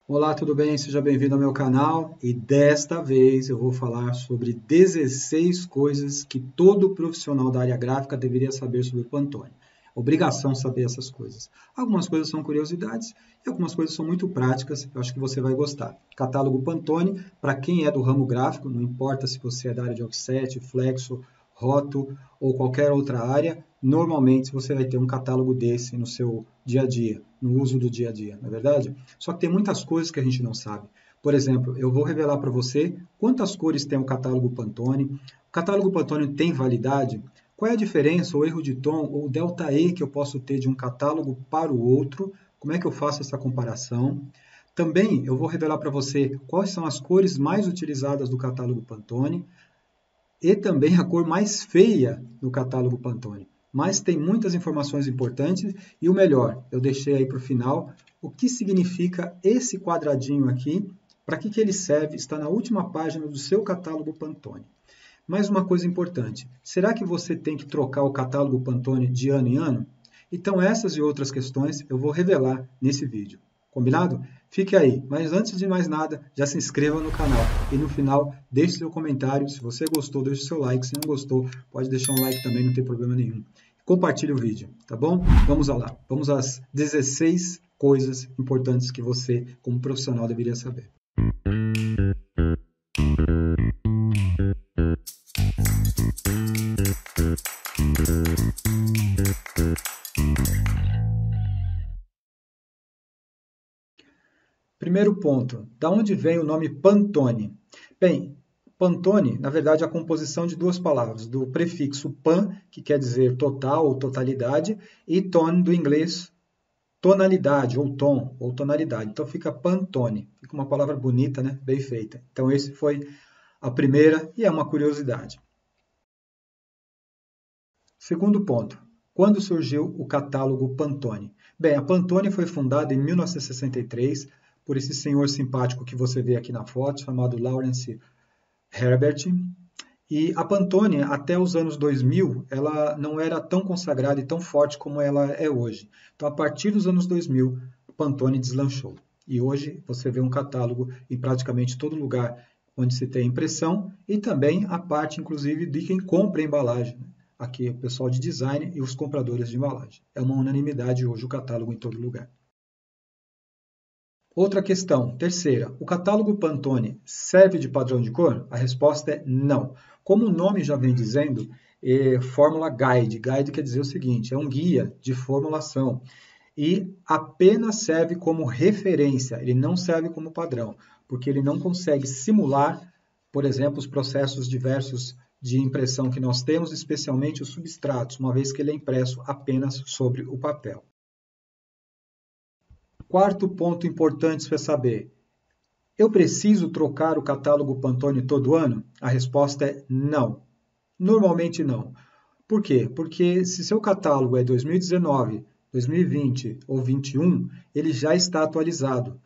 Olá, tudo bem? Seja bem-vindo ao meu canal e desta vez eu vou falar sobre 16 coisas que todo profissional da área gráfica deveria saber sobre o Pantone. Obrigação saber essas coisas. Algumas coisas são curiosidades e algumas coisas são muito práticas, eu acho que você vai gostar. Catálogo Pantone, para quem é do ramo gráfico, não importa se você é da área de offset, flexo, roto ou qualquer outra área, normalmente você vai ter um catálogo desse no seu dia a dia, no uso do dia a dia, não é verdade? Só que tem muitas coisas que a gente não sabe. Por exemplo, eu vou revelar para você quantas cores tem o catálogo Pantone. O catálogo Pantone tem validade? Qual é a diferença, ou erro de tom, ou delta E que eu posso ter de um catálogo para o outro? Como é que eu faço essa comparação? Também eu vou revelar para você quais são as cores mais utilizadas do catálogo Pantone e também a cor mais feia do catálogo Pantone. Mas tem muitas informações importantes e o melhor, eu deixei aí para o final o que significa esse quadradinho aqui, para que ele serve, está na última página do seu catálogo Pantone. Mais uma coisa importante, será que você tem que trocar o catálogo Pantone de ano em ano? Então essas e outras questões eu vou revelar nesse vídeo. Combinado? Fique aí, mas antes de mais nada, já se inscreva no canal e no final deixe seu comentário. Se você gostou, deixe seu like. Se não gostou, pode deixar um like também, não tem problema nenhum. Compartilhe o vídeo, tá bom? Vamos lá. Vamos às 16 coisas importantes que você, como profissional, deveria saber. Primeiro ponto, da onde vem o nome Pantone? Bem, Pantone, na verdade, é a composição de duas palavras, do prefixo pan, que quer dizer total ou totalidade, e tone do inglês tonalidade, ou tom, ou tonalidade. Então fica Pantone, fica uma palavra bonita, né? Bem feita. Então esse foi a primeira e é uma curiosidade. Segundo ponto, quando surgiu o catálogo Pantone? Bem, a Pantone foi fundada em 1963 por esse senhor simpático que você vê aqui na foto, chamado Lawrence Herbert. E a Pantone, até os anos 2000, ela não era tão consagrada e tão forte como ela é hoje. Então, a partir dos anos 2000, a Pantone deslanchou. E hoje você vê um catálogo em praticamente todo lugar onde se tem impressão e também a parte, inclusive, de quem compra a embalagem. Aqui, o pessoal de design e os compradores de embalagem. É uma unanimidade hoje o catálogo em todo lugar. Outra questão, terceira, o catálogo Pantone serve de padrão de cor? A resposta é não. Como o nome já vem dizendo, Fórmula Guide. Guide quer dizer o seguinte, é um guia de formulação e apenas serve como referência, ele não serve como padrão, porque ele não consegue simular, por exemplo, os processos diversos de impressão que nós temos, especialmente os substratos, uma vez que ele é impresso apenas sobre o papel. Quarto ponto importante para saber, eu preciso trocar o catálogo Pantone todo ano? A resposta é não. Normalmente não. Por quê? Porque se seu catálogo é 2019, 2020 ou 21, ele já está atualizado.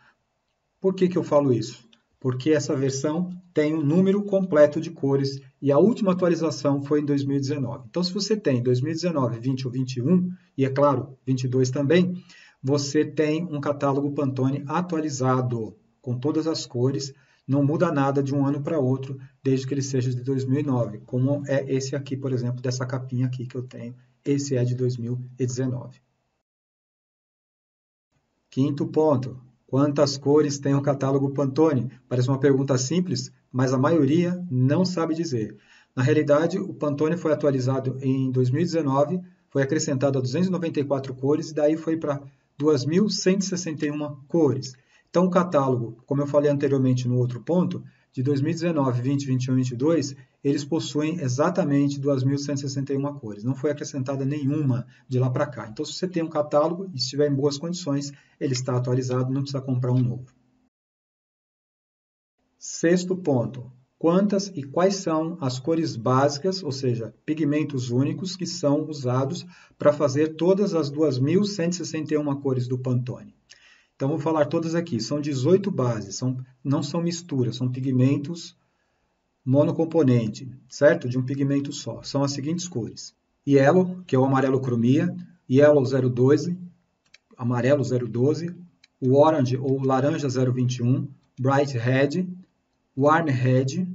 Por que eu falo isso? Porque essa versão tem um número completo de cores e a última atualização foi em 2019. Então, se você tem 2019, 20 ou 21, e é claro, 22 também, você tem um catálogo Pantone atualizado, com todas as cores, não muda nada de um ano para outro, desde que ele seja de 2009, como é esse aqui, por exemplo, dessa capinha aqui que eu tenho, esse é de 2019. Quinto ponto, quantas cores tem o catálogo Pantone? Parece uma pergunta simples, mas a maioria não sabe dizer. Na realidade, o Pantone foi atualizado em 2019, foi acrescentado a 294 cores e daí foi para 2.161 cores. Então, o catálogo, como eu falei anteriormente no outro ponto, de 2019, 20, 21 e 22, eles possuem exatamente 2.161 cores. Não foi acrescentada nenhuma de lá para cá. Então, se você tem um catálogo e estiver em boas condições, ele está atualizado, não precisa comprar um novo. Sexto ponto. Quantas e quais são as cores básicas, ou seja, pigmentos únicos, que são usados para fazer todas as 2.161 cores do Pantone? Então, vou falar todas aqui. São 18 bases, não são misturas, são pigmentos monocomponente, certo? De um pigmento só. São as seguintes cores. Yellow, que é o amarelo cromia, Yellow 012, amarelo 012, o Orange ou Laranja 021, Bright Red, Warm Red,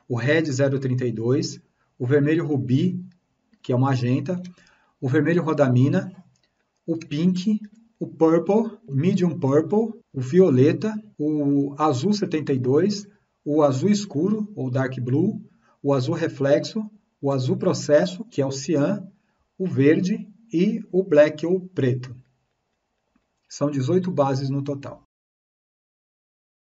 o Red 032, o Vermelho Rubi, que é uma magenta, o Vermelho Rodamina, o Pink, o Purple, Medium Purple, o Violeta, o Azul 72, o Azul Escuro ou Dark Blue, o Azul Reflexo, o Azul Processo, que é o Cian, o Verde e o Black ou Preto. São 18 bases no total.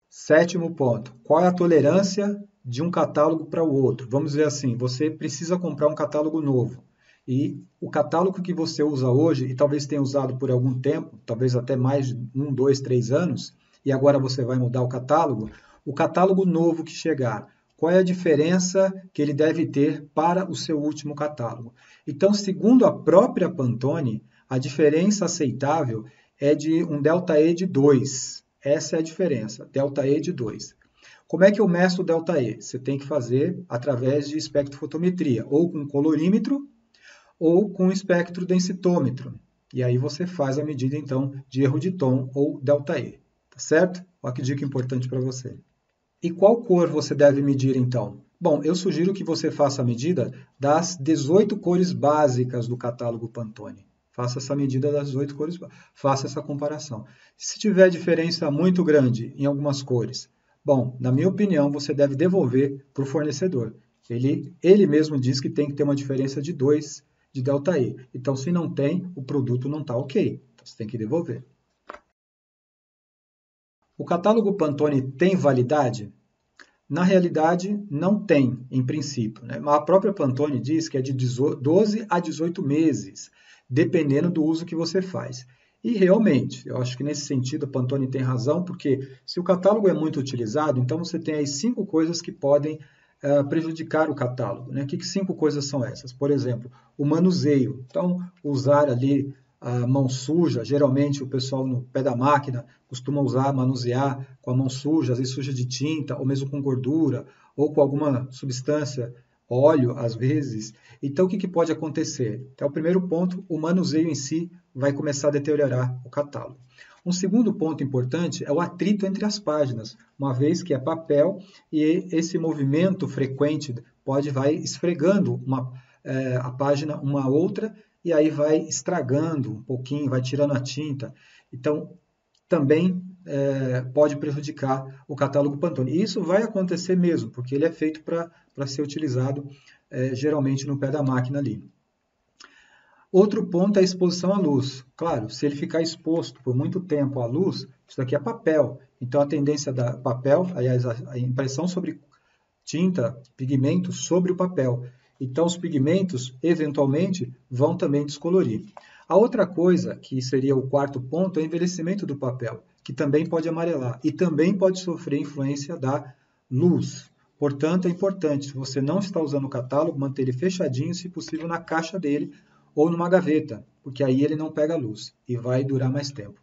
Sétimo ponto. Qual é a tolerância de um catálogo para o outro? Vamos dizer assim, você precisa comprar um catálogo novo. E o catálogo que você usa hoje, e talvez tenha usado por algum tempo, talvez até mais de 1, 2, 3 anos, e agora você vai mudar o catálogo novo que chegar, qual é a diferença que ele deve ter para o seu último catálogo? Então, segundo a própria Pantone, a diferença aceitável é de um ΔE de 2. Essa é a diferença, ΔE de 2. Como é que eu meço o ΔE? Você tem que fazer através de espectrofotometria, ou com colorímetro, ou com espectro densitômetro. E aí você faz a medida, então, de erro de tom, ou ΔE. Tá certo? Olha que dica importante para você. E qual cor você deve medir, então? Bom, eu sugiro que você faça a medida das 18 cores básicas do catálogo Pantone. Faça essa medida das 18 cores, faça essa comparação. Se tiver diferença muito grande em algumas cores, bom, na minha opinião, você deve devolver para o fornecedor. Ele mesmo diz que tem que ter uma diferença de 2 de ΔE. Então, se não tem, o produto não está ok. Então, você tem que devolver. O catálogo Pantone tem validade? Na realidade, não tem, em princípio, né? A própria Pantone diz que é de 12 a 18 meses, dependendo do uso que você faz. E realmente, eu acho que nesse sentido a Pantone tem razão, porque se o catálogo é muito utilizado, então você tem aí 5 coisas que podem prejudicar o catálogo, né? Que 5 coisas são essas? Por exemplo, o manuseio. Então, usar ali a mão suja, geralmente o pessoal no pé da máquina costuma usar, manusear com a mão suja, às vezes suja de tinta, ou mesmo com gordura, ou com alguma substância, óleo, às vezes. Então, o que pode acontecer? Então, o primeiro ponto, o manuseio em si vai começar a deteriorar o catálogo. Um segundo ponto importante é o atrito entre as páginas, uma vez que é papel e esse movimento frequente vai esfregando a página uma outra e aí vai estragando um pouquinho, vai tirando a tinta. Então, também pode prejudicar o catálogo Pantone. E isso vai acontecer mesmo, porque ele é feito para ser utilizado geralmente no pé da máquina ali. Outro ponto é a exposição à luz. Claro, se ele ficar exposto por muito tempo à luz, isso daqui é papel. Então, a tendência da papel, aliás, a impressão sobre tinta, pigmento sobre o papel. Então, os pigmentos, eventualmente, vão também descolorir. A outra coisa, que seria o quarto ponto, é o envelhecimento do papel, que também pode amarelar e também pode sofrer influência da luz. Portanto, é importante, se você não está usando o catálogo, manter ele fechadinho, se possível, na caixa dele ou numa gaveta, porque aí ele não pega luz e vai durar mais tempo.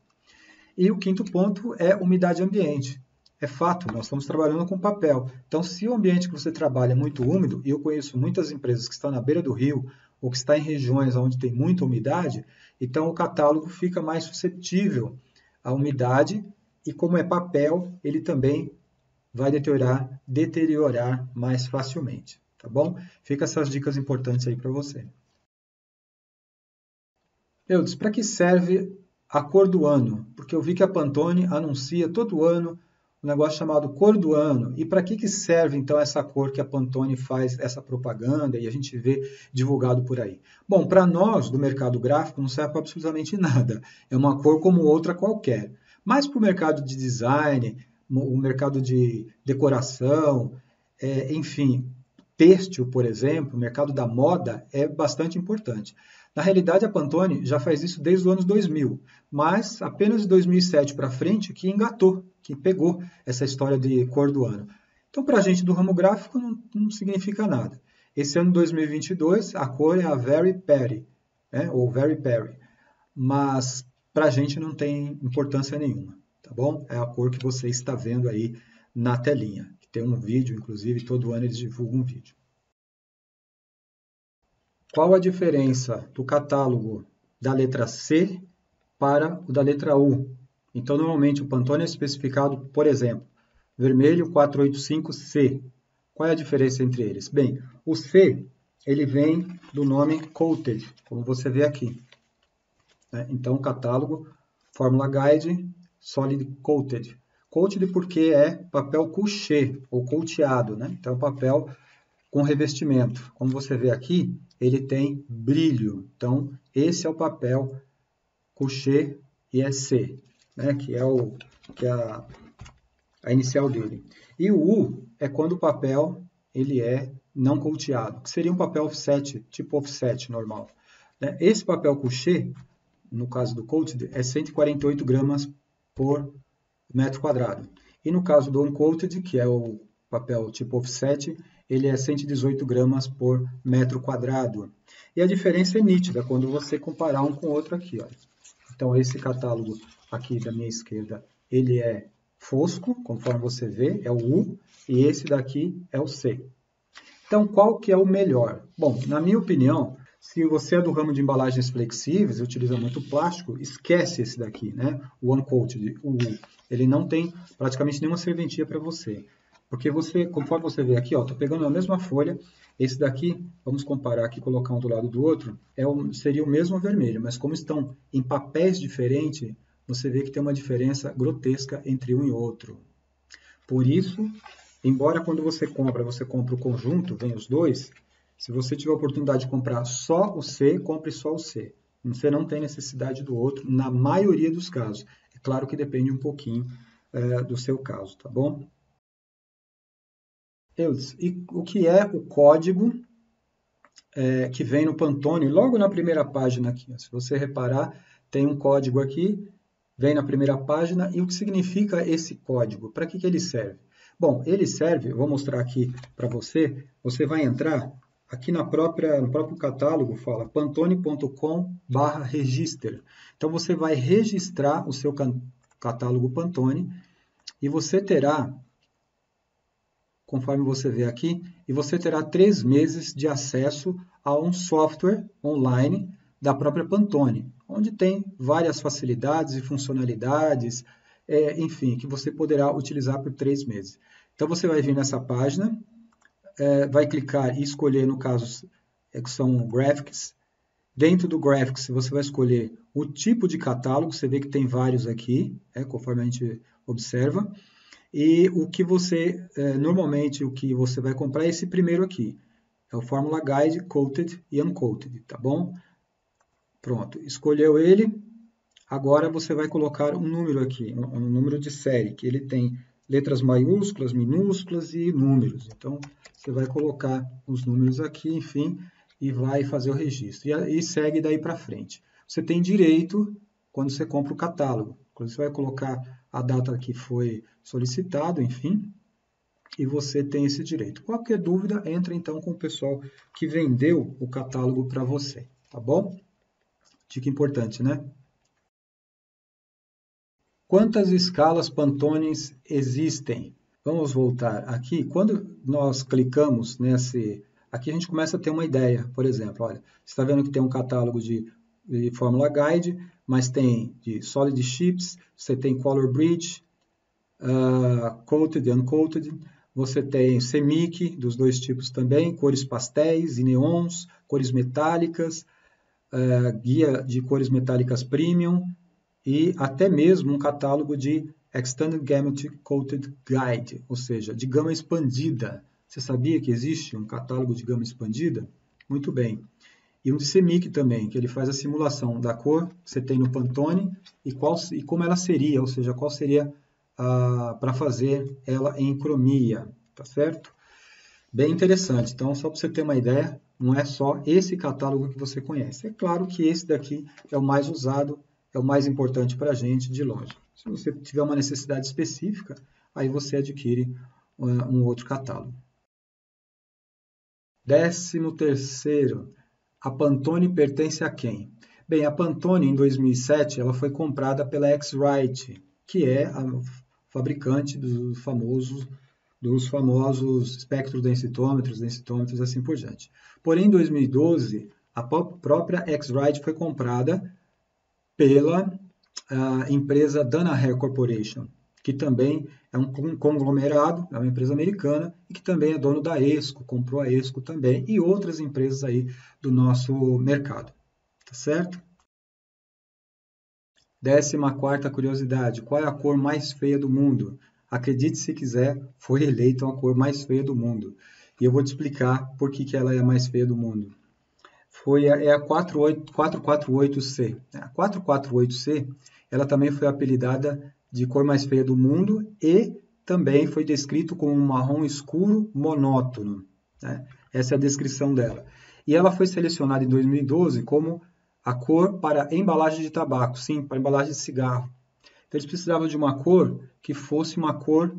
E o quinto ponto é umidade ambiente. É fato, nós estamos trabalhando com papel. Então, se o ambiente que você trabalha é muito úmido, e eu conheço muitas empresas que estão na beira do rio ou que estão em regiões onde tem muita umidade, então o catálogo fica mais suscetível à umidade e como é papel, ele também vai deteriorar mais facilmente, tá bom? Fica essas dicas importantes aí para você. Eudes, para que serve a cor do ano? Porque eu vi que a Pantone anuncia todo ano um negócio chamado cor do ano. E para que serve, então, essa cor que a Pantone faz essa propaganda e a gente vê divulgado por aí? Bom, para nós, do mercado gráfico, não serve para absolutamente nada. É uma cor como outra qualquer. Mas para o mercado de design, o mercado de decoração, enfim, têxtil, por exemplo, o mercado da moda é bastante importante. Na realidade, a Pantone já faz isso desde os anos 2000, mas apenas de 2007 para frente que engatou, que pegou essa história de cor do ano. Então, para a gente do ramo gráfico, não significa nada. Esse ano 2022, a cor é a Very Perry, né? Ou Very Perry, mas para a gente não tem importância nenhuma, tá bom? É a cor que você está vendo aí na telinha. Tem um vídeo, inclusive, todo ano eles divulgam um vídeo. Qual a diferença do catálogo da letra C para o da letra U? Então, normalmente, o Pantone é especificado, por exemplo, vermelho 485C. Qual é a diferença entre eles? Bem, o C, ele vem do nome Coated, como você vê aqui. Né? Então, catálogo, Formula Guide, Solid Coated. Coated porque é papel couché, ou couteado, né? Então, papel com revestimento. Como você vê aqui, ele tem brilho. Então, esse é o papel couché ISC, né? Que é a inicial dele. E o U é quando o papel ele é não couteado, que seria um papel offset, tipo offset normal. Né? Esse papel couché, no caso do coated, é 148 gramas por metro quadrado. E no caso do uncoated, que é o papel tipo offset, ele é 118 gramas por metro quadrado. E a diferença é nítida quando você comparar um com o outro aqui. Olha. Então, esse catálogo aqui da minha esquerda, ele é fosco, conforme você vê, é o U, e esse daqui é o C. Então, qual que é o melhor? Bom, na minha opinião, se você é do ramo de embalagens flexíveis, utiliza muito plástico, esquece esse daqui, né? O uncoated, o U. Ele não tem praticamente nenhuma serventia para você. Porque você, conforme você vê aqui, ó, tô pegando a mesma folha, esse daqui, vamos comparar aqui, colocar um do lado do outro, seria o mesmo vermelho, mas como estão em papéis diferentes, você vê que tem uma diferença grotesca entre um e outro. Por isso, embora quando você compra o conjunto, vem os dois, se você tiver a oportunidade de comprar só o C, compre só o C. Você não tem necessidade do outro, na maioria dos casos. É claro que depende um pouquinho do seu caso, tá bom? E o que é o código que vem no Pantone? Logo na primeira página aqui, ó, se você reparar, tem um código aqui, vem na primeira página, e o que significa esse código? Para que ele serve? Bom, ele serve, eu vou mostrar aqui para você, você vai entrar aqui no próprio catálogo, fala pantone.com/register. Então, você vai registrar o seu catálogo Pantone e você terá, conforme você vê aqui, e você terá 3 meses de acesso a um software online da própria Pantone, onde tem várias facilidades e funcionalidades, enfim, que você poderá utilizar por 3 meses. Então, você vai vir nessa página, vai clicar e escolher, no caso, que são graphics. Dentro do graphics, você vai escolher o tipo de catálogo, você vê que tem vários aqui, conforme a gente observa. E o que você, normalmente, o que você vai comprar é esse primeiro aqui. É o Formula Guide, Coated e Uncoated, tá bom? Pronto, escolheu ele. Agora você vai colocar um número aqui, um número de série, que ele tem letras maiúsculas, minúsculas e números. Então, você vai colocar os números aqui, enfim, e vai fazer o registro. E segue daí para frente. Você tem direito, quando você compra o catálogo, quando você vai colocar a data que foi solicitado, enfim, e você tem esse direito. Qualquer dúvida, entra então com o pessoal que vendeu o catálogo para você, tá bom? Dica importante, né? Quantas escalas Pantones existem? Vamos voltar aqui. Quando nós clicamos nesse... Aqui a gente começa a ter uma ideia. Por exemplo, olha, você está vendo que tem um catálogo de Formula Guide, mas tem de Solid Chips, você tem Color Bridge, Coated e Uncoated, você tem Semic, dos dois tipos também, cores pastéis e neons, cores metálicas, guia de cores metálicas Premium, e até mesmo um catálogo de Extended Gamut Coated Guide, ou seja, de gama expandida. Você sabia que existe um catálogo de gama expandida? Muito bem. E um de Semic também, que ele faz a simulação da cor que você tem no Pantone e como ela seria, ou seja, qual seria para fazer ela em cromia, tá certo? Bem interessante. Então, só para você ter uma ideia, não é só esse catálogo que você conhece. É claro que esse daqui é o mais usado, é o mais importante para a gente de longe. Se você tiver uma necessidade específica, aí você adquire um outro catálogo. 13º, a Pantone pertence a quem? Bem, a Pantone, em 2007, ela foi comprada pela X-Rite, que é a fabricante dos famosos espectrodensitômetros, densitômetros, assim por diante. Porém, em 2012, a própria X-Rite foi comprada pela a empresa Danaher Corporation, que também é um conglomerado, é uma empresa americana e que também é dono da Esco, comprou a Esco também e outras empresas aí do nosso mercado, tá certo? 14ª curiosidade, qual é a cor mais feia do mundo? Acredite se quiser, foi eleita a cor mais feia do mundo. E eu vou te explicar por que ela é a mais feia do mundo. É a 448C. A 448C, ela também foi apelidada de cor mais feia do mundo e também foi descrito como um marrom escuro monótono, né? Essa é a descrição dela. E ela foi selecionada em 2012 como a cor para embalagem de tabaco, sim, para embalagem de cigarro. Então, eles precisavam de uma cor que fosse uma cor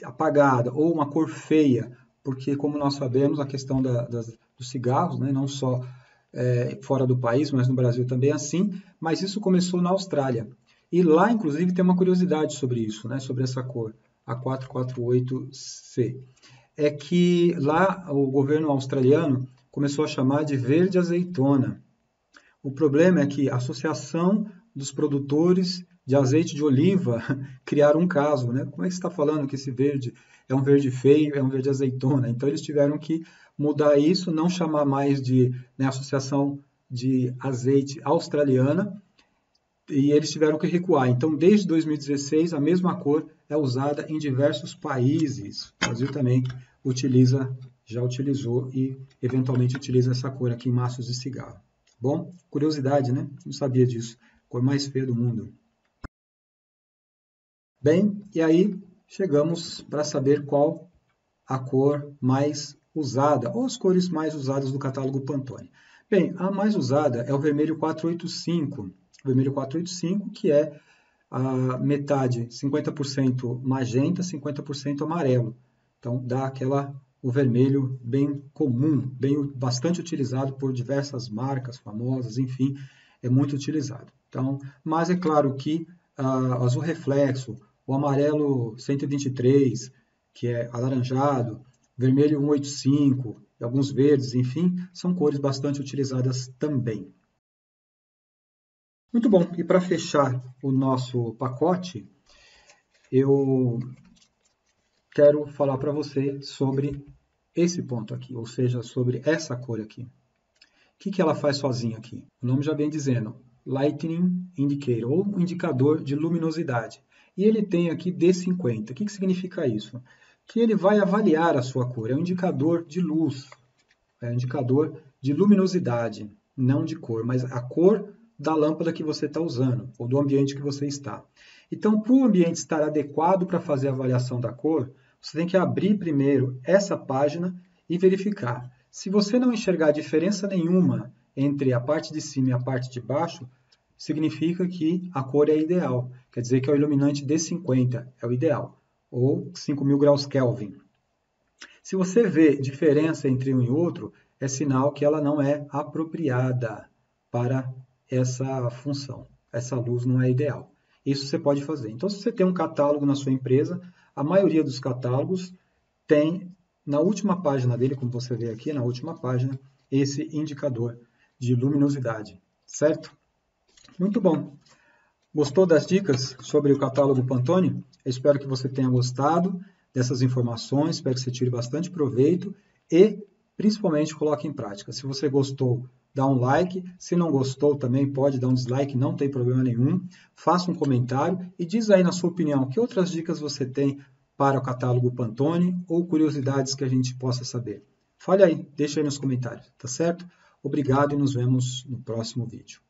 apagada ou uma cor feia, porque, como nós sabemos, a questão dos cigarros, né, não só fora do país, mas no Brasil também é assim, mas isso começou na Austrália. E lá, inclusive, tem uma curiosidade sobre isso, né, sobre essa cor, a 448C. É que lá o governo australiano começou a chamar de verde azeitona. O problema é que a Associação dos Produtores de Azeite de Oliva criaram um caso, né? Como é que você está falando que esse verde é um verde feio, é um verde azeitona? Então, eles tiveram que mudar isso, não chamar mais de, né, Associação de Azeite Australiana, e eles tiveram que recuar. Então, desde 2016, a mesma cor é usada em diversos países. O Brasil também já utilizou e, eventualmente, utiliza essa cor aqui em maços de cigarro. Bom, curiosidade, né? Não sabia disso. Cor mais feia do mundo. Bem, e aí chegamos para saber qual a cor mais usada, ou as cores mais usadas do catálogo Pantone. Bem, a mais usada é o vermelho 485. O vermelho 485, que é a metade, 50% magenta, 50% amarelo. Então, dá o vermelho bem comum, bastante utilizado por diversas marcas famosas, enfim, é muito utilizado. Então, mas é claro que azul reflexo, o amarelo 123, que é alaranjado, vermelho 185, e alguns verdes, enfim, são cores bastante utilizadas também. Muito bom, e para fechar o nosso pacote, eu quero falar para você sobre esse ponto aqui, ou seja, sobre essa cor aqui. O que ela faz sozinha aqui? O nome já vem dizendo, Lightning Indicator, ou indicador de luminosidade. E ele tem aqui D50. O que significa isso? Que ele vai avaliar a sua cor, é um indicador de luz, é um indicador de luminosidade, não de cor, mas a cor da lâmpada que você está usando, ou do ambiente que você está. Então, para o ambiente estar adequado para fazer a avaliação da cor, você tem que abrir primeiro essa página e verificar. Se você não enxergar diferença nenhuma entre a parte de cima e a parte de baixo, significa que a cor é ideal. Quer dizer que é o iluminante D50 é o ideal, ou 5.000 graus Kelvin. Se você vê diferença entre um e outro, é sinal que ela não é apropriada para essa função. Essa luz não é ideal. Isso você pode fazer. Então, se você tem um catálogo na sua empresa, a maioria dos catálogos tem, na última página dele, como você vê aqui, na última página, esse indicador de luminosidade, certo? Muito bom. Gostou das dicas sobre o catálogo Pantone? Eu espero que você tenha gostado dessas informações, espero que você tire bastante proveito e, principalmente, coloque em prática. Se você gostou, dá um like. Se não gostou, também pode dar um dislike, não tem problema nenhum. Faça um comentário e diz aí, na sua opinião, que outras dicas você tem para o catálogo Pantone ou curiosidades que a gente possa saber. Fale aí, deixa aí nos comentários, tá certo? Obrigado e nos vemos no próximo vídeo.